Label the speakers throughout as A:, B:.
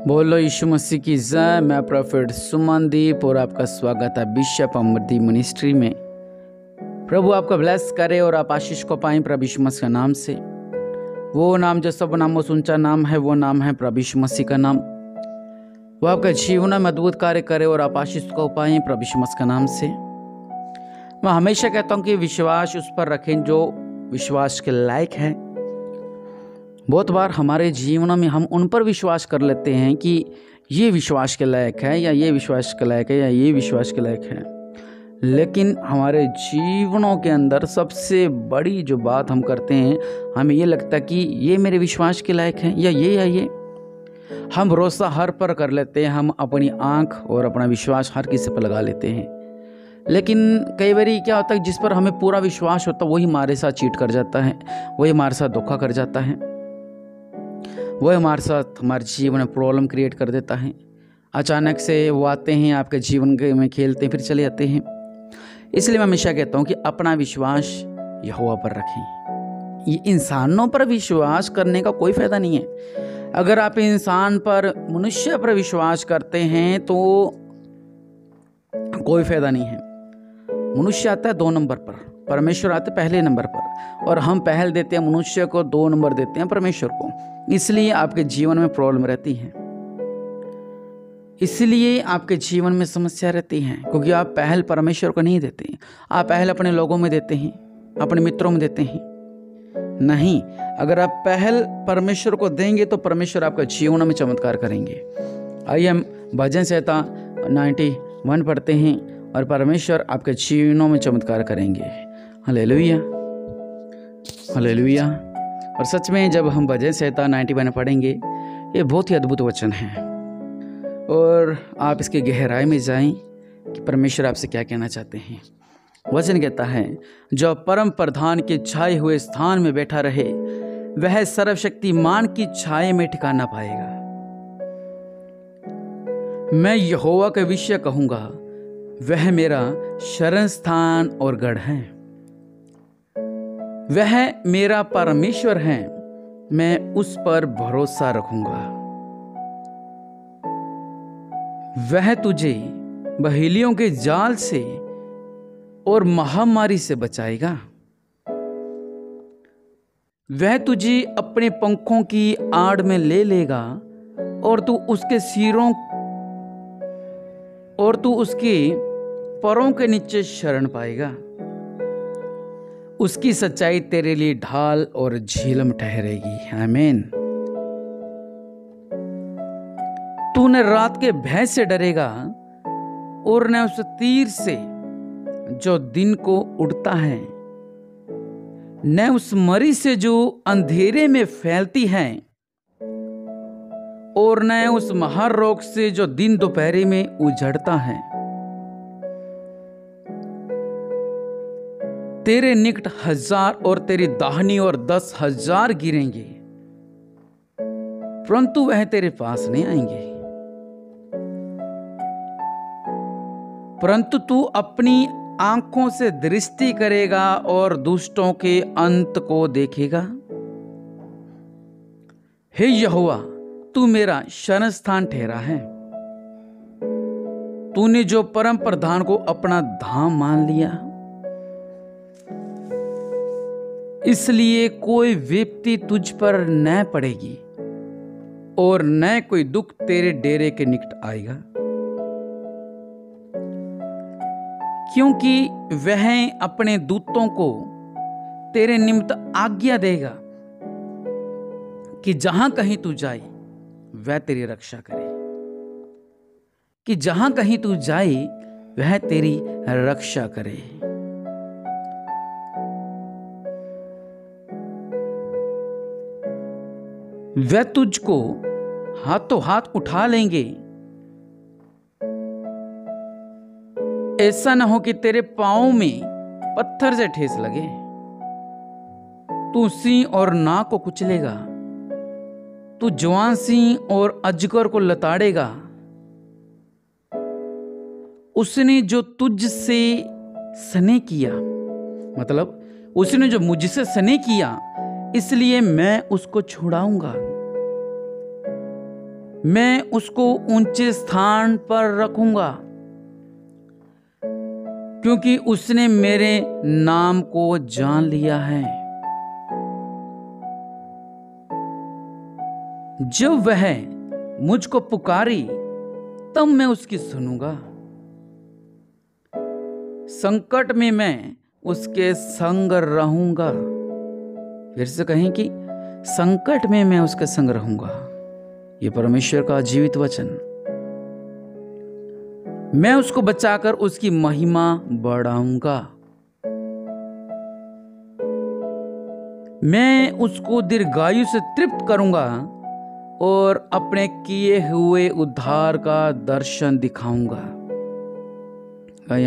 A: बोलो यीशु मसीह की जय। मैं प्रोफेट सुमनदीप और आपका स्वागत है बिशप अमरदीप मिनिस्ट्री में। प्रभु आपका ब्लेस करे और आप आशीष को पाएं प्रभु यीशु मसीह का नाम से। वो नाम जो सब नामों से ऊंचा नाम है, वो नाम है प्रभु यीशु मसीह का नाम। वो आपका जीवन में अद्भुत कार्य करे और आप आशीष को पाएं प्रभु यीशु मसीह का नाम से। मैं हमेशा कहता हूँ कि विश्वास उस पर रखें जो विश्वास के लायक है। बहुत बार हमारे जीवन में हम उन पर विश्वास कर लेते हैं कि ये विश्वास के लायक है, या ये विश्वास के लायक है, या ये विश्वास के लायक है। लेकिन हमारे जीवनों के अंदर सबसे बड़ी जो बात हम करते हैं, हमें ये लगता है कि ये मेरे विश्वास के लायक है, या ये। हम भरोसा हर पर कर लेते हैं, हम अपनी आँख और अपना विश्वास हर किसी पर लगा लेते हैं। लेकिन कई बार क्या होता है, जिस पर हमें पूरा विश्वास होता है वही हमारे साथ चीट कर जाता है, वही हमारे साथ धोखा कर जाता है, वह हमारे साथ हमारे जीवन में प्रॉब्लम क्रिएट कर देता है। अचानक से वो आते हैं, आपके जीवन में खेलते हैं, फिर चले जाते हैं। इसलिए मैं हमेशा कहता हूँ कि अपना विश्वास यहोवा पर रखें। ये इंसानों पर विश्वास करने का कोई फायदा नहीं है। अगर आप इंसान पर, मनुष्य पर विश्वास करते हैं तो कोई फायदा नहीं है। मनुष्य आता है 2 नंबर पर, परमेश्वर आते पहले नंबर पर, और हम पहल देते हैं मनुष्य को, 2 नंबर देते हैं परमेश्वर को। इसलिए आपके जीवन में प्रॉब्लम रहती है, इसलिए आपके जीवन में समस्या रहती है, क्योंकि आप पहल परमेश्वर को नहीं देते। आप पहल अपने लोगों में देते हैं, अपने मित्रों में देते हैं। नहीं, अगर आप पहल परमेश्वर को देंगे तो परमेश्वर आपका जीवन में चमत्कार करेंगे। आइए हम भजन संहिता 91 पढ़ते हैं और परमेश्वर आपके जीवनों में चमत्कार करेंगे। Hallelujah, hallelujah. और सच में जब हम भजन संहिता 91 पढ़ेंगे, ये बहुत ही अद्भुत वचन है, और आप इसके गहराई में जाएं कि परमेश्वर आपसे क्या कहना चाहते हैं। वचन कहता है, जो परम प्रधान के छाए हुए स्थान में बैठा रहे, वह सर्वशक्तिमान की छाए में ठिकाना पाएगा। मैं यहोवा के विषय कहूंगा, वह मेरा शरण स्थान और गढ़ है। वह मेरा परमेश्वर है, मैं उस पर भरोसा रखूंगा। वह तुझे बहेलियों के जाल से और महामारी से बचाएगा। वह तुझे अपने पंखों की आड़ में ले लेगा, और तू उसके परों के नीचे शरण पाएगा। उसकी सच्चाई तेरे लिए ढाल और झीलम ठहरेगी। आमीन। तू न रात के भय से डरेगा, और न उस तीर से जो दिन को उड़ता है, न उस मरी से जो अंधेरे में फैलती है, और न उस महारोग से जो दिन दोपहर में उजड़ता है। तेरे निकट 1000 और तेरी दाहिनी ओर 10,000 गिरेंगे, परंतु वह तेरे पास नहीं आएंगे। परंतु तू अपनी आंखों से दृष्टि करेगा और दुष्टों के अंत को देखेगा। हे यहोवा, तू मेरा शरण स्थान ठहरा है। तूने जो परम प्रधान को अपना धाम मान लिया, इसलिए कोई विपत्ति तुझ पर न पड़ेगी, और न कोई दुख तेरे डेरे के निकट आएगा। क्योंकि वह अपने दूतों को तेरे निमित्त आज्ञा देगा कि जहां कहीं तू जाए वह तेरी रक्षा करे। कि जहां कहीं तू जाए वह तेरी रक्षा करे। वह तुझको हाथों हाथ उठा लेंगे, ऐसा न हो कि तेरे पांव में पत्थर से ठेस लगे। तू सिंह और नाग को कुचलेगा, तू जवान सिंह और अजगर को लताड़ेगा। उसने जो तुझसे स्नेह किया, मतलब उसने जो मुझसे स्नेह किया, इसलिए मैं उसको छुड़ाऊंगा। मैं उसको ऊंचे स्थान पर रखूंगा, क्योंकि उसने मेरे नाम को जान लिया है। जब वह मुझको पुकारी तब मैं उसकी सुनूंगा। संकट में मैं उसके संग रहूंगा। फिर से कहें कि संकट में मैं उसके संग रहूंगा। ये परमेश्वर का जीवित वचन। मैं उसको बचाकर उसकी महिमा बढ़ाऊंगा। मैं उसको दीर्घायु से तृप्त करूंगा और अपने किए हुए उद्धार का दर्शन दिखाऊंगा।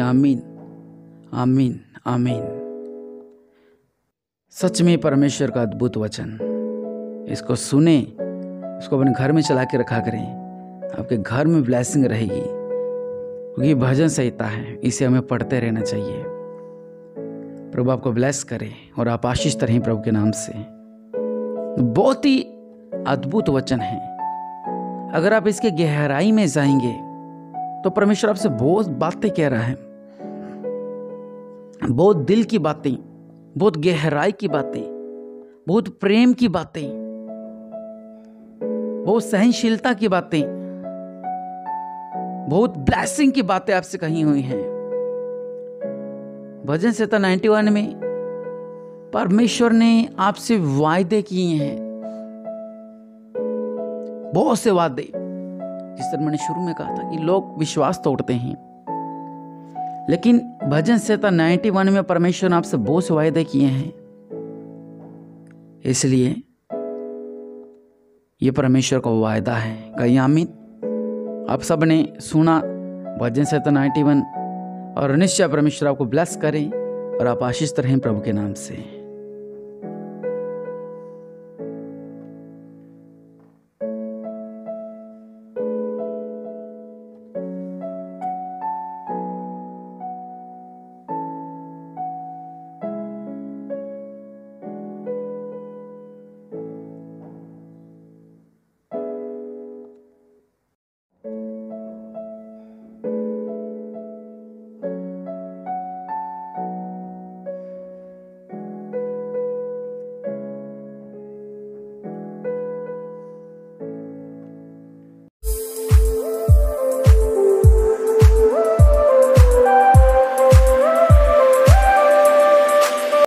A: आमीन, आमीन, आमीन। सच में परमेश्वर का अद्भुत वचन। इसको सुने, इसको अपने घर में चला के रखा करें। आपके घर में ब्लेसिंग रहेगी, क्योंकि भजन संहिता है, इसे हमें पढ़ते रहना चाहिए। प्रभु आपको ब्लेस करे और आप आशीषित रहें प्रभु के नाम से। बहुत ही अद्भुत वचन है। अगर आप इसके गहराई में जाएंगे तो परमेश्वर आपसे बहुत बातें कह रहा है, बहुत दिल की बातें, बहुत गहराई की बातें, बहुत प्रेम की बातें, बहुत सहनशीलता की बातें, बहुत ब्लेसिंग की बातें आपसे कही हुई हैं। भजन संहिता 91 में परमेश्वर ने आपसे वायदे किए हैं, बहुत से वादे। जिस तरह मैंने शुरू में कहा था कि लोग विश्वास तोड़ते हैं, लेकिन भजन संहिता 91 में परमेश्वर ने आपसे बहुत से वायदे किए हैं। इसलिए ये परमेश्वर का वायदा है। कहीं आमीन। आप सब ने सुना भजन संहिता 91, और निश्चय परमेश्वर आपको ब्लेस करें और आप आशीषित रहें प्रभु के नाम से।